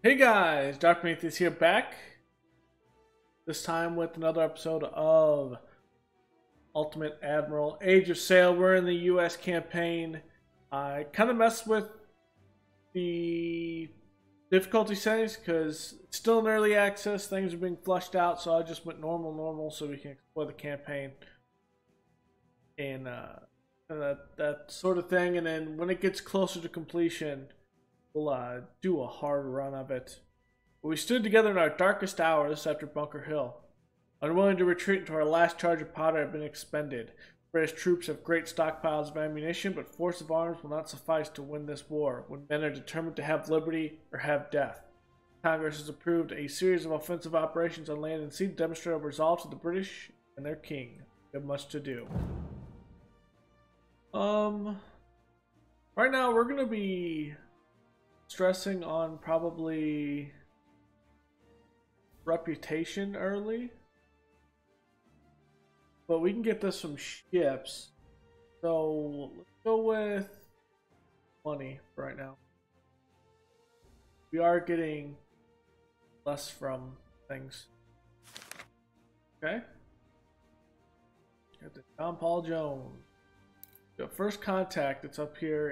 Hey guys, Dark Prometheus here back. This time with another episode of Ultimate Admiral Age of Sail. We're in the US campaign. I kind of messed with the difficulty settings because it's still in early access. Things are being flushed out, so I just went normal so we can explore the campaign and that sort of thing. And then when it gets closer to completion, we'll do a hard run of it. We stood together in our darkest hours after Bunker Hill. Unwilling to retreat until our last charge of powder had been expended. British troops have great stockpiles of ammunition, but force of arms will not suffice to win this war when men are determined to have liberty or have death. Congress has approved a series of offensive operations on land and sea to demonstrate our resolve to the British and their king. We have much to do. Right now we're going to be stressing on probably reputation early, but we can get this from ships, so let's go with money for right now. We are getting less from things. Okay, got the John Paul Jones. The first contact that's up here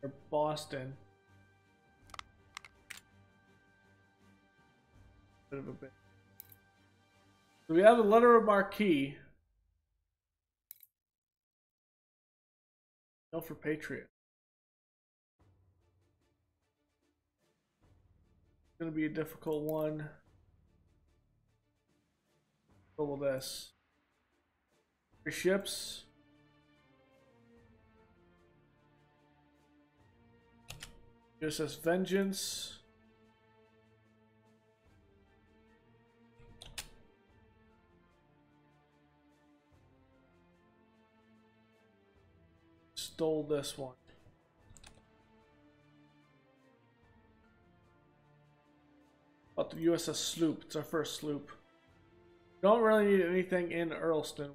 in Boston. Bit of a bit. So we have a letter of marque. No for Patriot. It's gonna be a difficult one. What will this? 3 ships. USS Vengeance. Stole this one. About the USS Sloop. It's our first sloop. Don't really need anything in Earlston.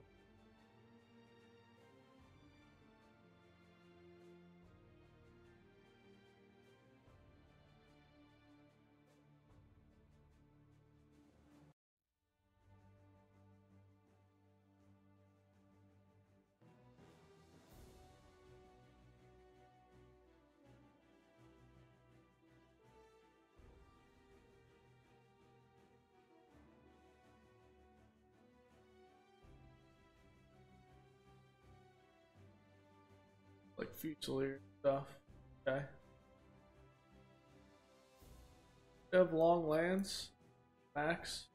Like Fusilier stuff. Okay. We have long lands. Max.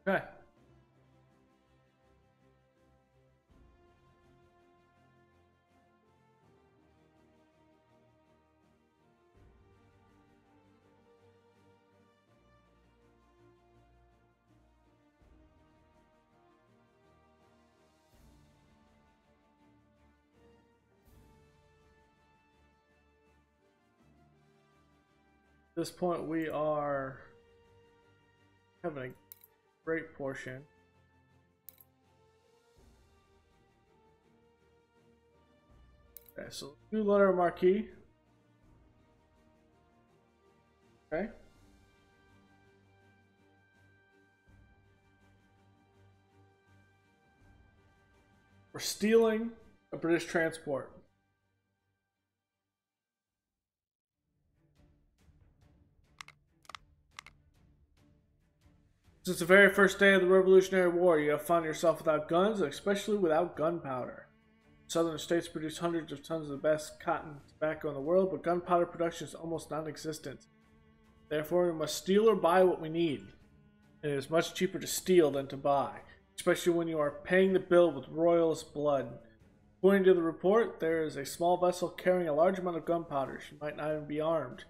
Okay. At this point we are having a great portion. Okay, so do letter marque. Okay. We're stealing a British transport. Since the very first day of the Revolutionary War, you have found yourself without guns, and especially without gunpowder. Southern states produce hundreds of tons of the best cotton tobacco in the world, but gunpowder production is almost non-existent. Therefore, we must steal or buy what we need. And it is much cheaper to steal than to buy, especially when you are paying the bill with royalist blood. According to the report, there is a small vessel carrying a large amount of gunpowder. She might not even be armed. It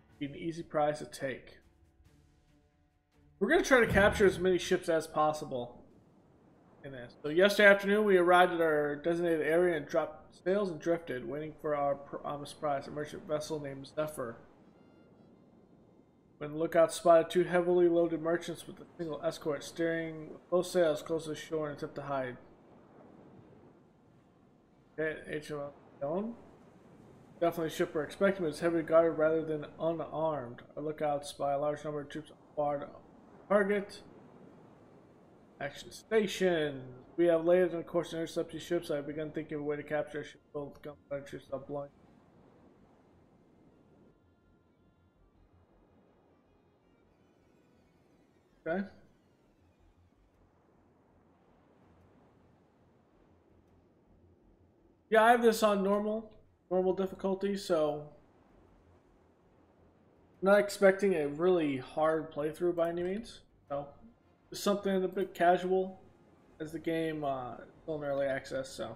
would be an easy prize to take. We're going to try to capture as many ships as possible. in this. So yesterday afternoon, we arrived at our designated area and dropped sails and drifted, waiting for our promised prize, a merchant vessel named Zephyr. When the lookout spotted two heavily loaded merchants with a single escort steering with both sails close to shore and attempt to hide. Okay, HMO Stone. Definitely a ship we're expecting, but it's heavily guarded rather than unarmed. Our lookouts spy a large number of troops on board target. Action station. We have laid on course to intercept these ships. I've begun thinking of a way to capture a ship filled with gunfire troops without blowing. Okay. Yeah, I have this on normal difficulty, so I'm not expecting a really hard playthrough by any means. So, just something a bit casual, as the game is still in early access. So,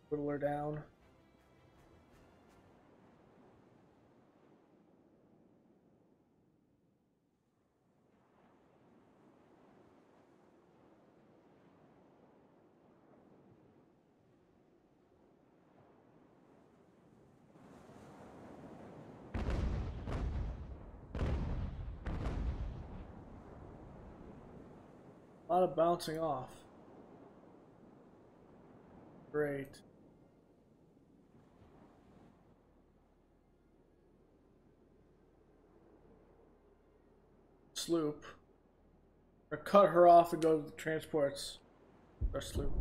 whittle her down. A lot of bouncing off. Great. Sloop. Or cut her off and go to the transports. Or sloop.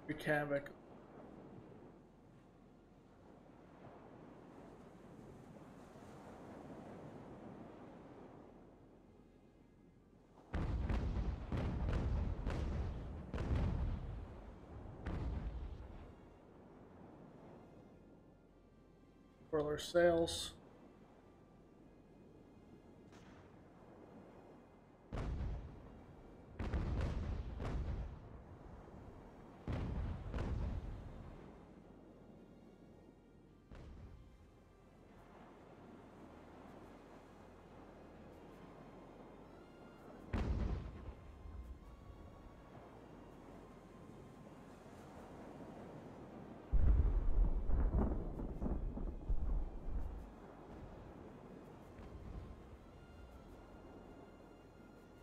Wreak havoc. Furl her sails.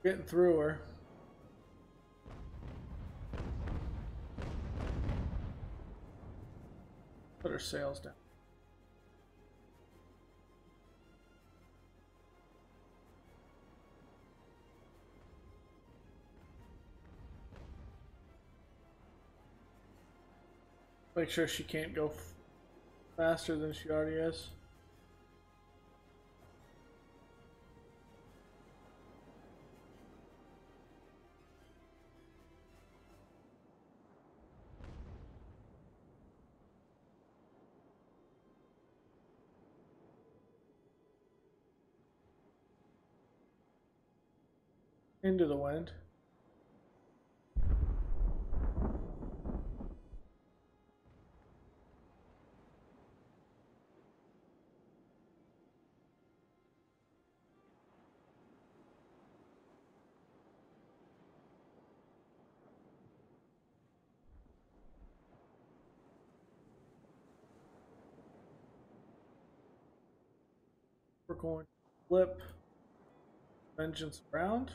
Getting through her. Put her sails down. Make sure she can't go faster than she already is. Into the wind. We're going to flip Vengeance around.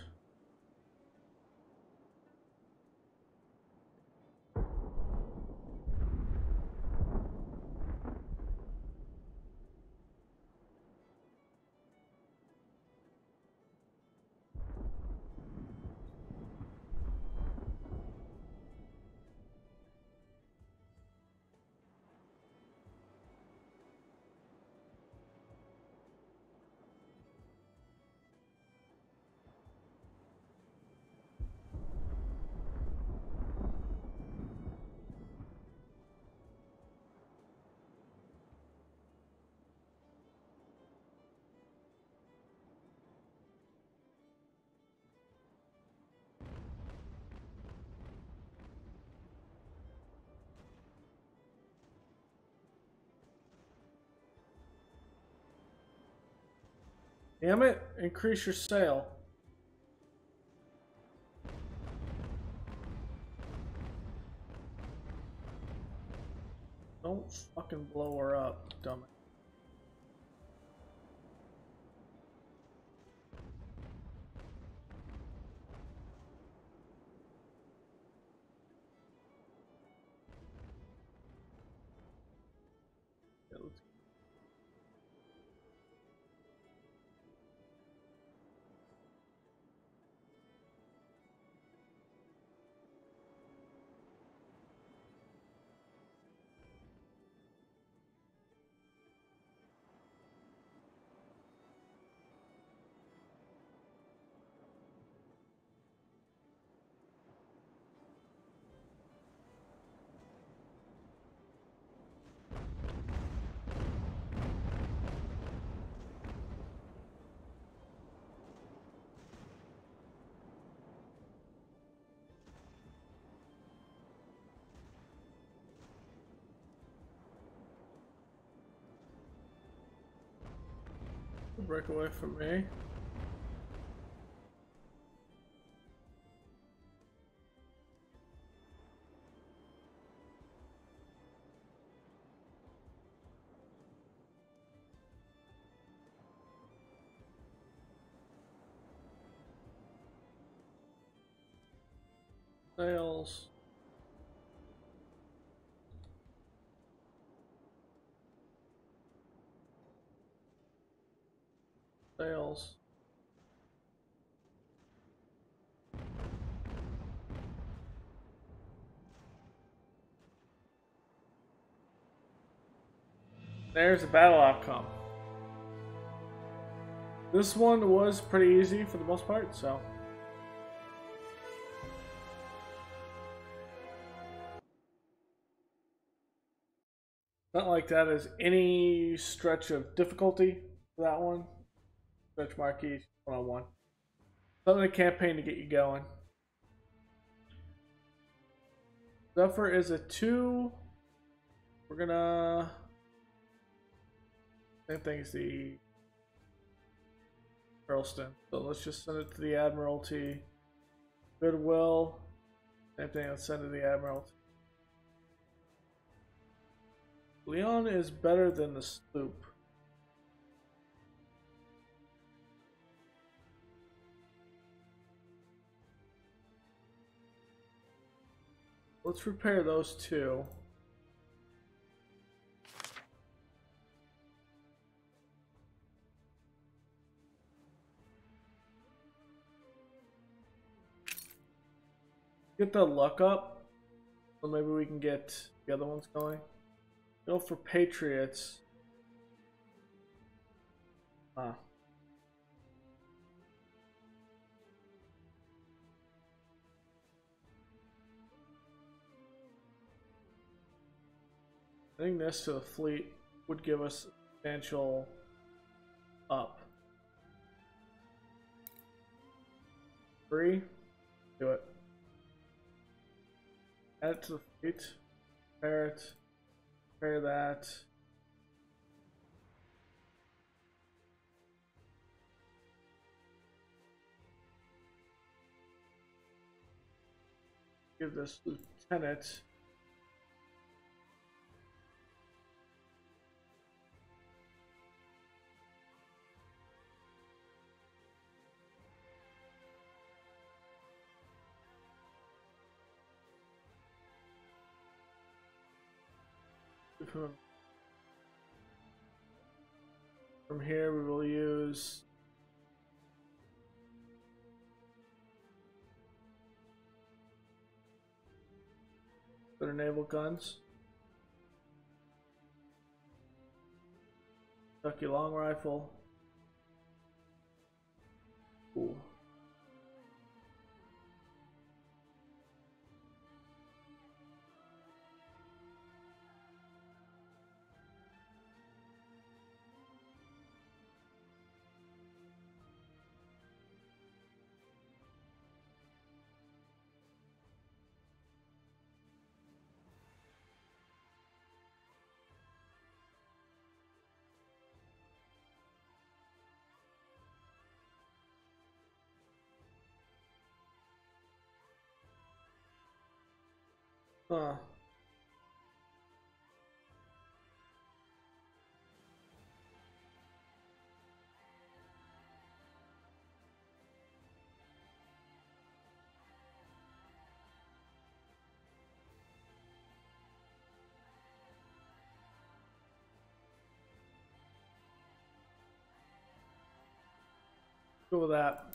Damn it! Increase your sail. Don't fucking blow her up, dumb. Break away from me. Sails. Sails. There's the battle outcome. This one was pretty easy for the most part, so. Not like that is any stretch of difficulty for that one. Stretch marquee 101. Something in the campaign to get you going. Zephyr is a 2. We're gonna. Same thing as the Charleston. So let's just send it to the Admiralty. Goodwill. Same thing, let's send it to the Admiralty. Leon is better than the sloop. Let's repair those two. Get the luck up, so maybe we can get the other ones going. Go for Patriots. Ah. Adding this to the fleet would give us substantial up. 3. Do it. Add it to the fleet. Repair it. Repair that. Give this lieutenant. From here we will use their naval guns. Kentucky long rifle. Cool. Huh. Go with that.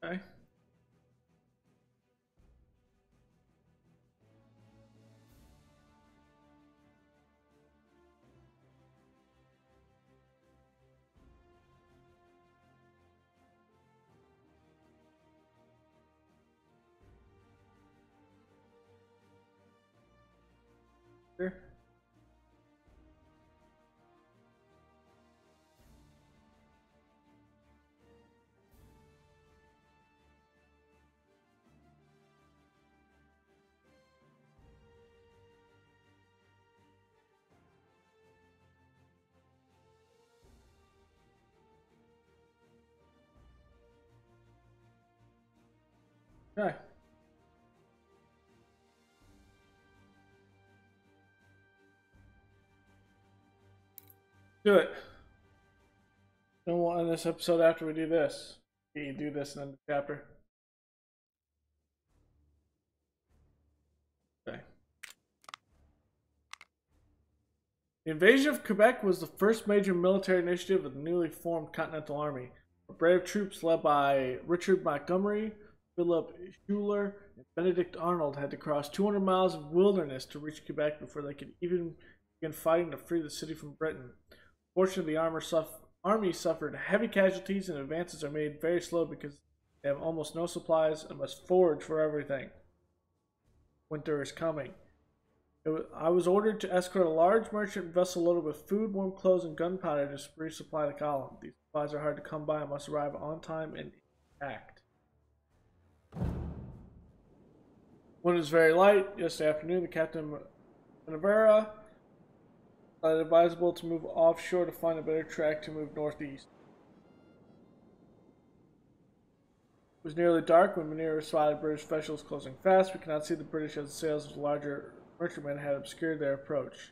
Okay. Sure. Okay. Do it. Then we'll end this episode after we do this. You do this and then the chapter. Okay. The invasion of Quebec was the first major military initiative of the newly formed Continental Army. Brave troops led by Richard Montgomery, Philip Schuyler, and Benedict Arnold had to cross 200 miles of wilderness to reach Quebec before they could even begin fighting to free the city from Britain. Fortunately, the army suffered heavy casualties and advances are made very slow because they have almost no supplies and must forage for everything. Winter is coming. I was ordered to escort a large merchant vessel loaded with food, warm clothes, and gunpowder to resupply the column. These supplies are hard to come by and must arrive on time and intact. When it was very light yesterday afternoon, the captain of Navarra thought it advisable to move offshore to find a better track to move northeast. It was nearly dark when Manera spotted British vessels closing fast. We could not see the British as the sails of the larger merchantmen had obscured their approach.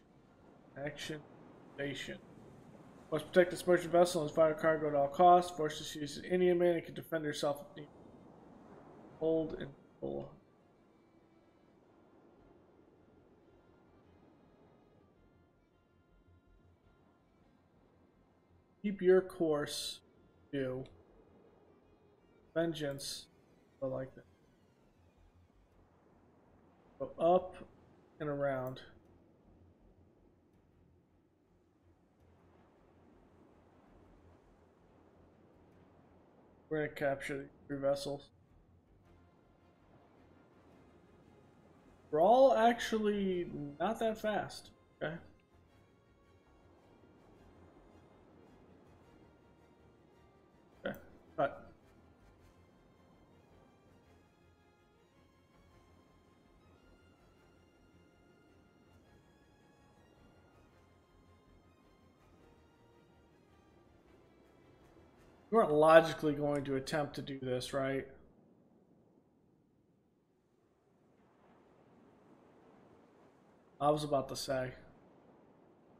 Action station. Must protect this merchant vessel and its vital cargo at all costs. Forces to use an Indian man and can defend herself if needed. Hold and pull. Keep your course due. Vengeance. I like that. Go up and around. We're going to capture these three vessels. We're all actually not that fast. Okay. Okay. Cut. We weren't logically going to attempt to do this, right? I was about to say.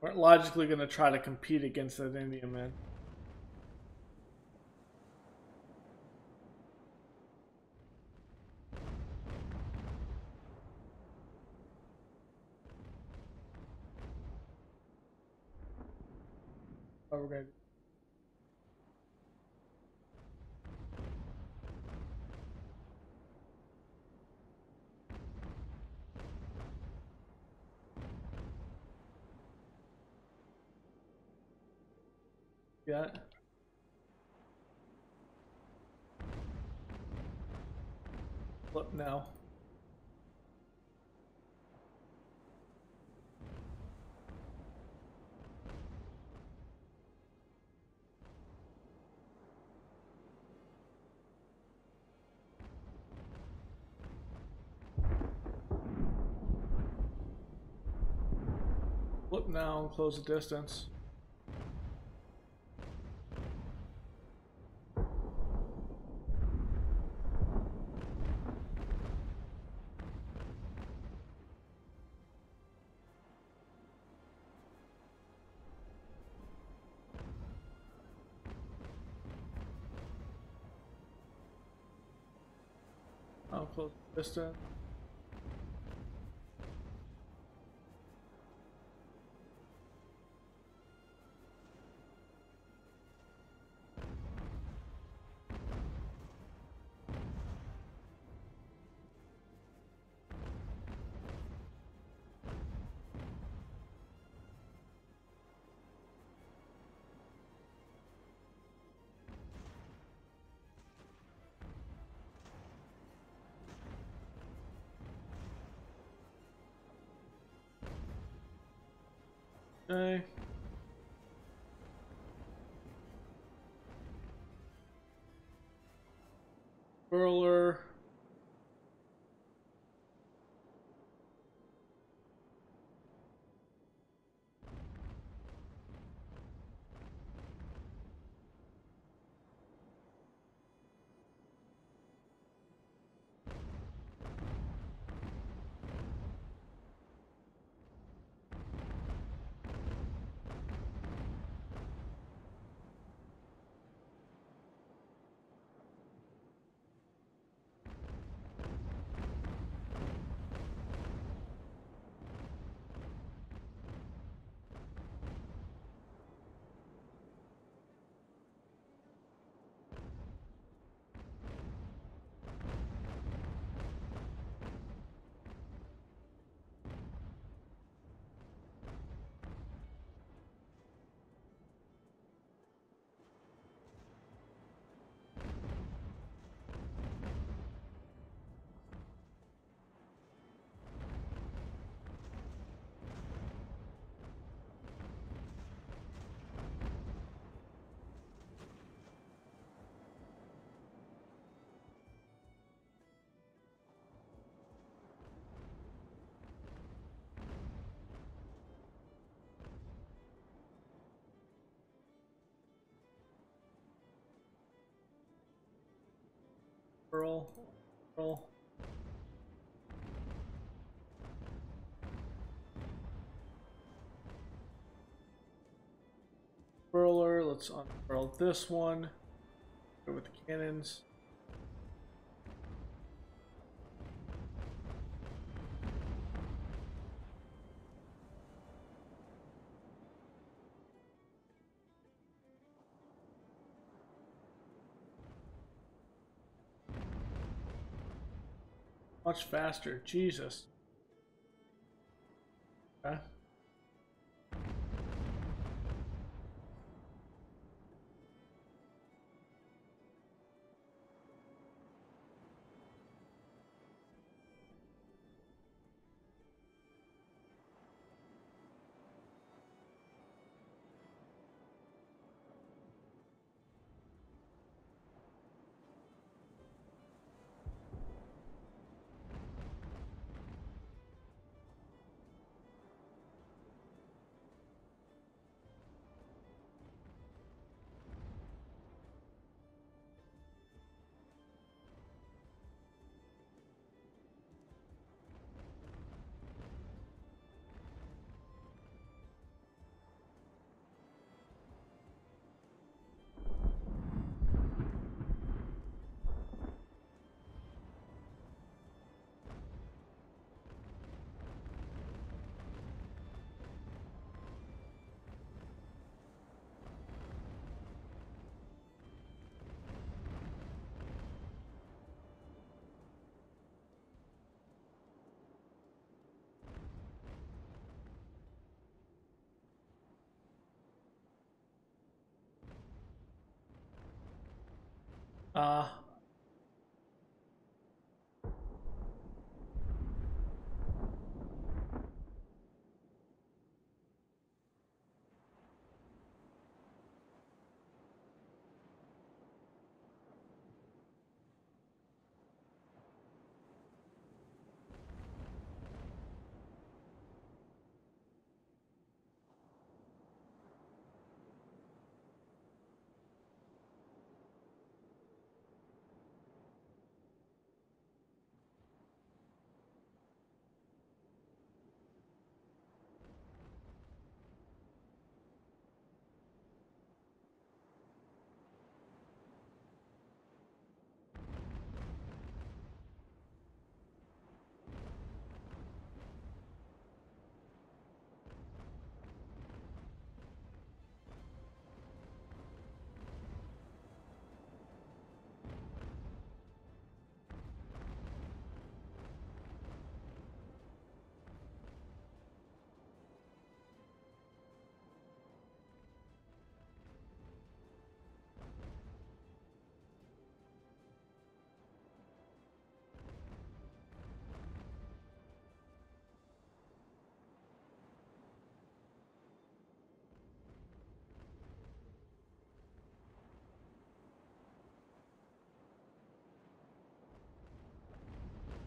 We weren't logically going to try to compete against that Indian man. What we're going to do. Yeah. Flip now. Flip now and close the distance. I'll close the distance. Okay. Furler. Furl. Furl. Furler. Let's unfurl this one. Go with the cannons. Much faster. Jesus. Okay. Uh,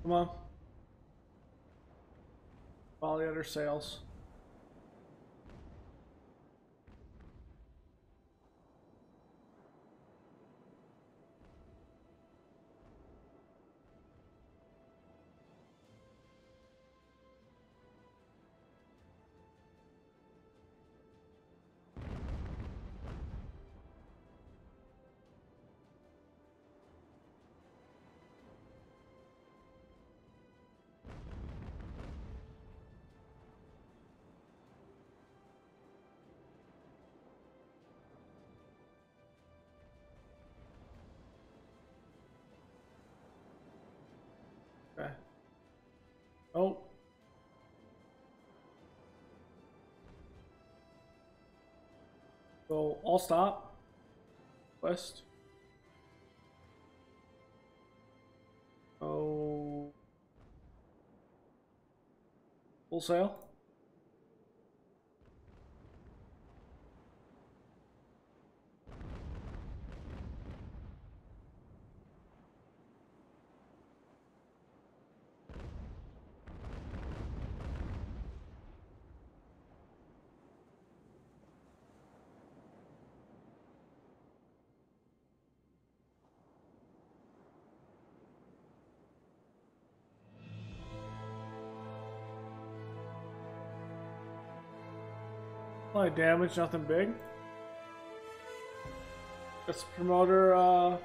come on. Follow the other sails. Okay. Oh. So all stop. West. Oh. Full sail. Light damage, nothing big. Gets the promoter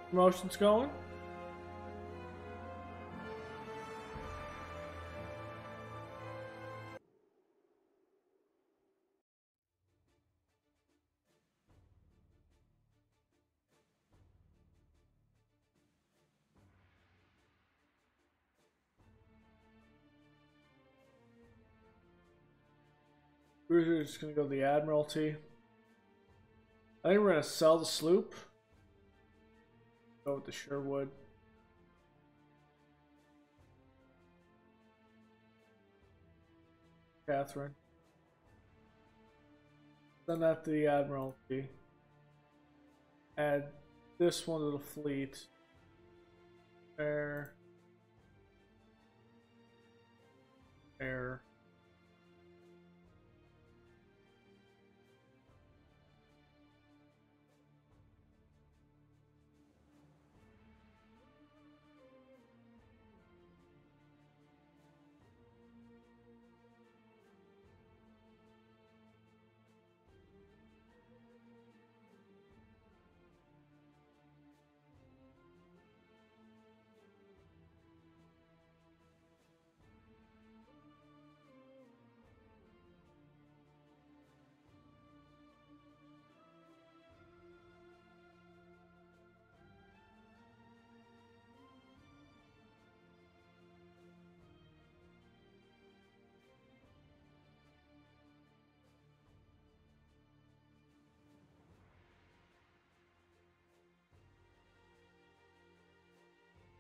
promotions going. We're just gonna go to the Admiralty. I think we're gonna sell the sloop. Go with the Sherwood. Catherine. Send that to the Admiralty. Add this one to the fleet. There. There.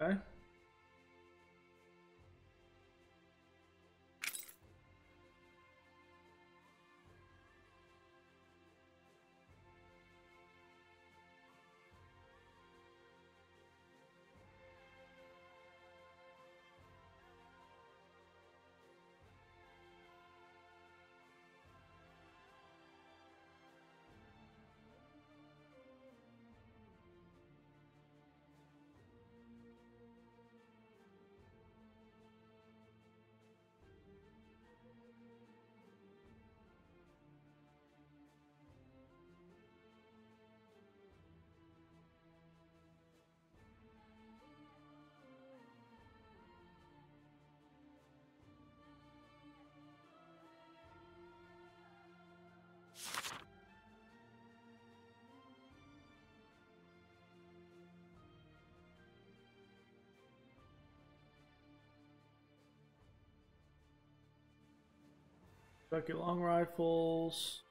Okay. Kentucky long rifles.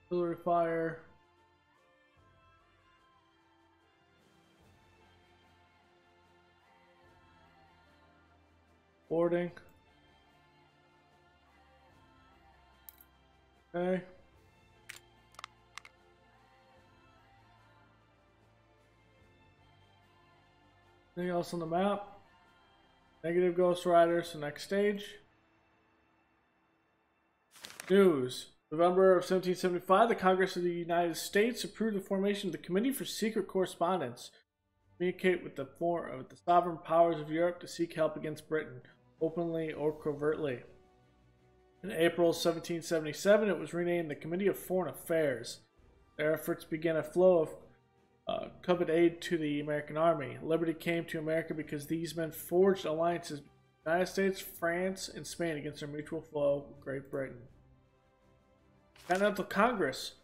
Artillery fire. Boarding. Okay. Anything else on the map? Negative Ghost Riders, the next stage. News. November of 1775, the Congress of the United States approved the formation of the Committee for Secret Correspondence. Communicate with the sovereign powers of Europe to seek help against Britain, openly or covertly. In April 1777, it was renamed the Committee of Foreign Affairs. Their efforts began a flow of coveted aid to the American Army. Liberty came to America because these men forged alliances with the United States, France, and Spain against their mutual foe, Great Britain. Continental Congress.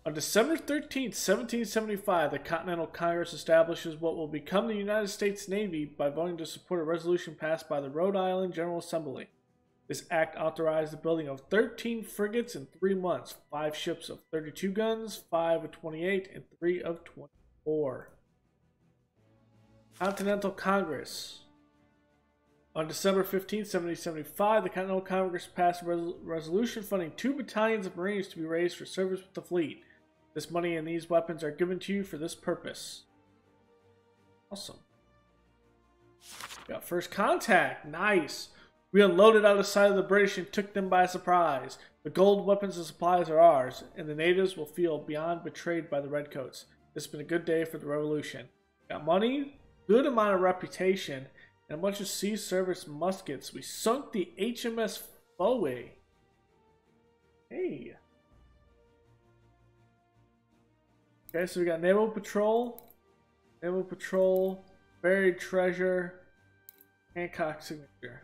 On December 13, 1775, the Continental Congress establishes what will become the United States Navy by voting to support a resolution passed by the Rhode Island General Assembly. This act authorized the building of 13 frigates in 3 months, 5 ships of 32 guns, 5 of 28, and 3 of 24. Continental Congress. On December 15, 1775, the Continental Congress passed a resolution funding 2 battalions of Marines to be raised for service with the fleet. This money and these weapons are given to you for this purpose. Awesome. Got first contact. Nice. We unloaded out of sight of the British and took them by surprise. The gold, weapons, and supplies are ours, and the natives will feel beyond betrayed by the redcoats. This has been a good day for the revolution. Got money, good amount of reputation, and a bunch of sea service muskets. We sunk the HMS Fowey. Hey. Okay, so we got Naval Patrol, Buried Treasure, Hancock Signature.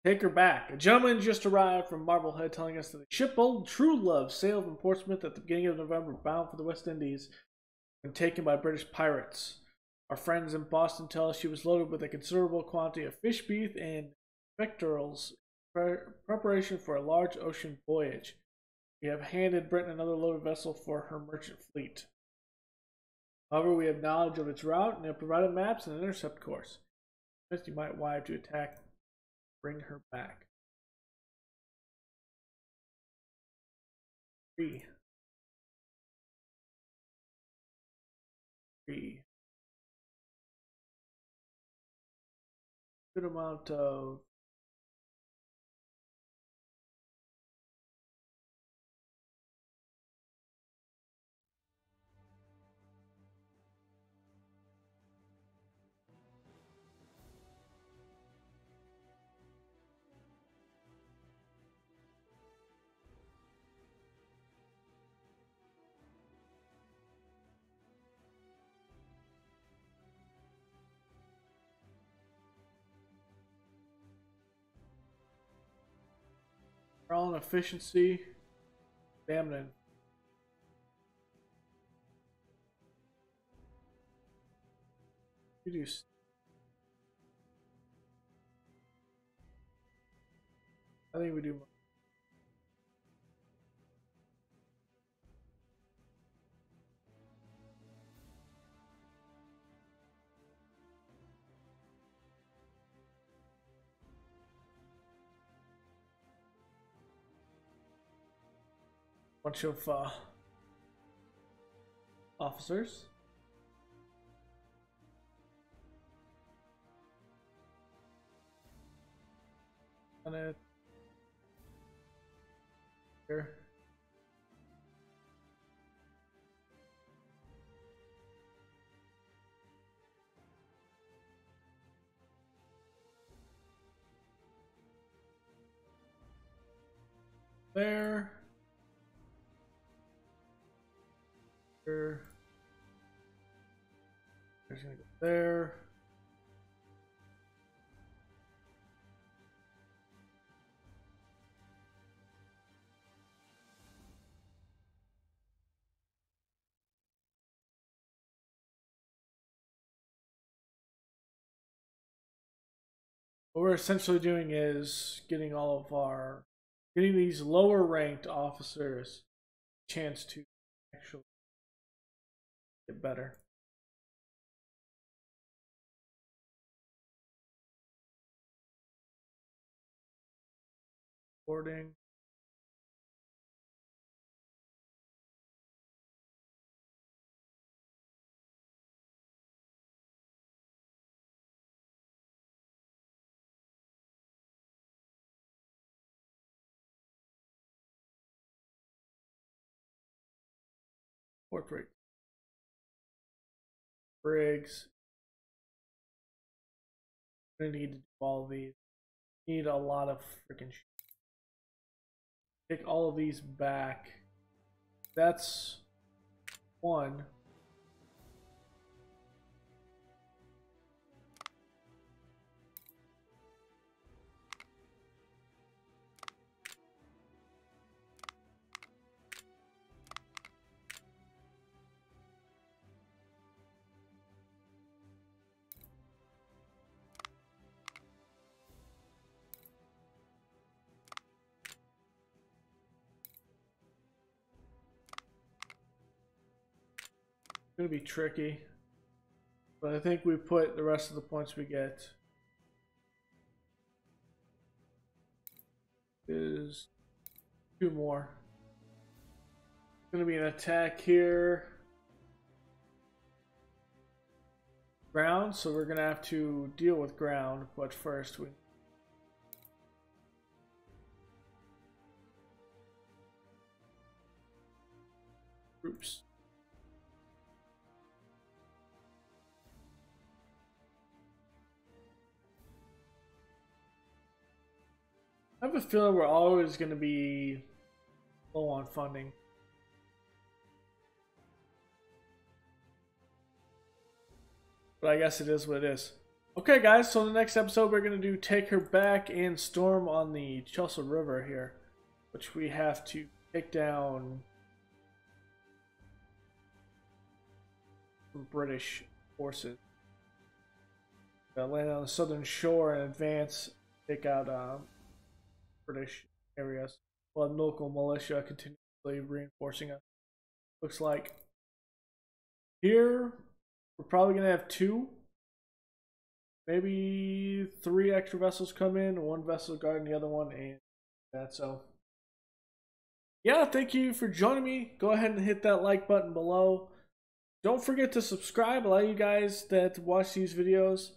Take her back. A gentleman just arrived from Marblehead telling us that the ship Old True Love sailed from Portsmouth at the beginning of November bound for the West Indies and taken by British pirates. Our friends in Boston tell us she was loaded with a considerable quantity of fish beef and victuals in preparation for a large ocean voyage. We have handed Britain another loaded vessel for her merchant fleet. However, we have knowledge of its route and have provided maps and an intercept course. You might wive to attack. Bring her back. 3. Good amount of Morale and efficiency. Stamina. We do. I think we do. Bunch of officers. And it here. There. There. There's gonna go there. What we're essentially doing is getting these lower ranked officers a chance to actually get better. Boarding. Portrait. Briggs. We're gonna need to do all of these. Need a lot of freaking shit. Take all of these back. That's one. It's gonna be tricky, but I think we put the rest of the points we get is 2 more. It's gonna be an attack here. Ground, so we're gonna have to deal with ground, but first we groups. I have a feeling we're always going to be low on funding. But I guess it is what it is. Okay, guys, so in the next episode, we're going to do Take Her Back and Storm on the Chelsea River here, which we have to take down some British forces. Land on the southern shore and advance, take out British areas. We'll have local militia continually reinforcing us. Looks like here we're probably gonna have 2, maybe 3 extra vessels come in, 1 vessel guarding the other one, and that. So yeah, thank you for joining me. Go ahead and hit that like button below. Don't forget to subscribe. A lot of you guys that watch these videos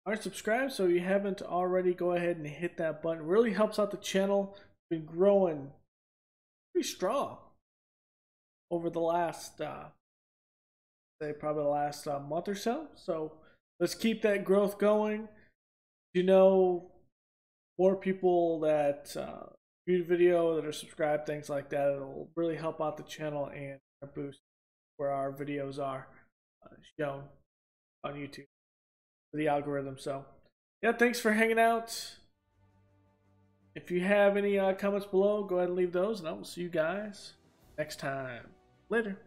aren't subscribed, so if you haven't already, go ahead and hit that button. It really helps out the channel. It's been growing pretty strong over the last say probably the last month or so. So let's keep that growth going. You know, more people that view the video, that are subscribed, things like that, it'll really help out the channel and boost where our videos are shown on YouTube, the algorithm. So yeah, thanks for hanging out. If you have any comments below, go ahead and leave those, and I will see you guys next time. Later.